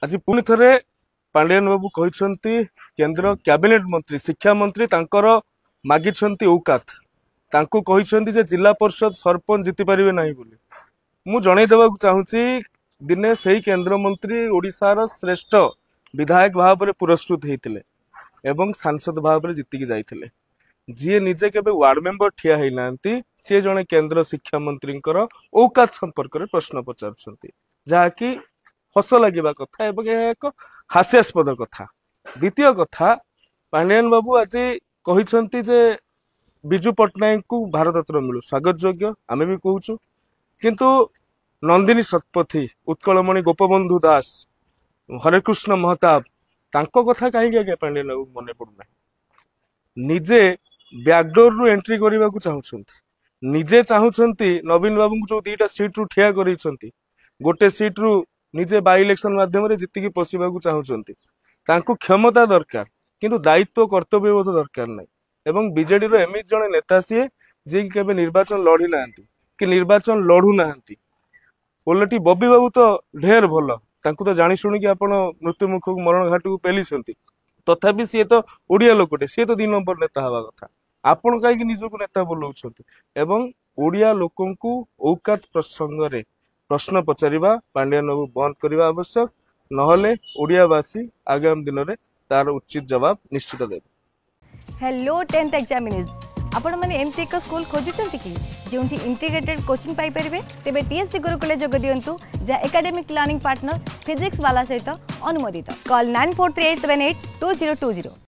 आज पुणी थे पांडियान बाबू कहते केंद्र कैबिनेट मंत्री शिक्षा मंत्री मागिछंती औकात तांको कहते जे जिला परिषद सरपंच जीति पारिबे नहीं बोली मु जणै देबाक चाहूची दिने सही केंद्र मंत्री ओडिशार श्रेष्ठ विधायक भाव में पुरस्कृत होते एवं सांसद भाव में जीतिकी जाइथिले जी निजे केबे वार्ड मेंबर ठिया है नांती सी जणे केंद्र शिक्षा मंत्री औकात संपर्क में प्रश्न पचारुछंती जहाँकि हस लगे कथा एवं यह एक हास्यास्पद कथा। द्वितीय कथा पांडियान बाबू आज कहते जे विजु पट्टनायक को भारत रत्न मिलू स्वागत योग्य आमे भी कहूँ किंतु नंदिनी शतपथी उत्कलमणि गोपबंधु दास हरेकृष्ण महताब तांको कथा कहीं आगे पांडियान बाबू मन पड़ना निजे बैकडोर रु एंट्री करने को चाहूँगी निजे चाहूँगी नवीन बाबू जो दीटा सीट रु ठिया कर गोटे सीट रु निजे बाई इलेक्शन माध्यम जीतिकी पशिबा चाहूँगी क्षमता दरकार किंतु दायित्व कर्तव्यबोध दरकार नहीं एवं बीजेडी रो एमएच जने नेता सी जे कि केबे निर्वाचन लड़ी नांती कि निर्वाचन लड़ू नांती ओलटी बबी बाबू तो ढेर भल तांकु तो जानी शुणी कि आपण मृत्यु मुख को मरण घाट को पेली तथापि सी तो ओडिया लोकटे सी तो 2 नंबर नेता हवा कथा आपण कहीं निजक नेता बोलाउछंती एवं ओडिया लोकंकु औकात प्रसंग रे प्रश्न पचारिबा पांडियान बाबू बंद करने आवश्यक नहले ओडियावासी आगामी दिन में तार उचित जवाब निश्चित देवे। हेलो 10th एग्जामिनीज आपण माने एमती एक स्कूल खोजुचंती कि जोंठी इंटीग्रेटेड कोचिंग पाई परिबे तेबे टीएससी गुरुकुल जोग दियंतु जा एकेडमिक लर्निंग पार्टनर फिजिक्स वाला सहित अनुमोदित कॉल 9438782020।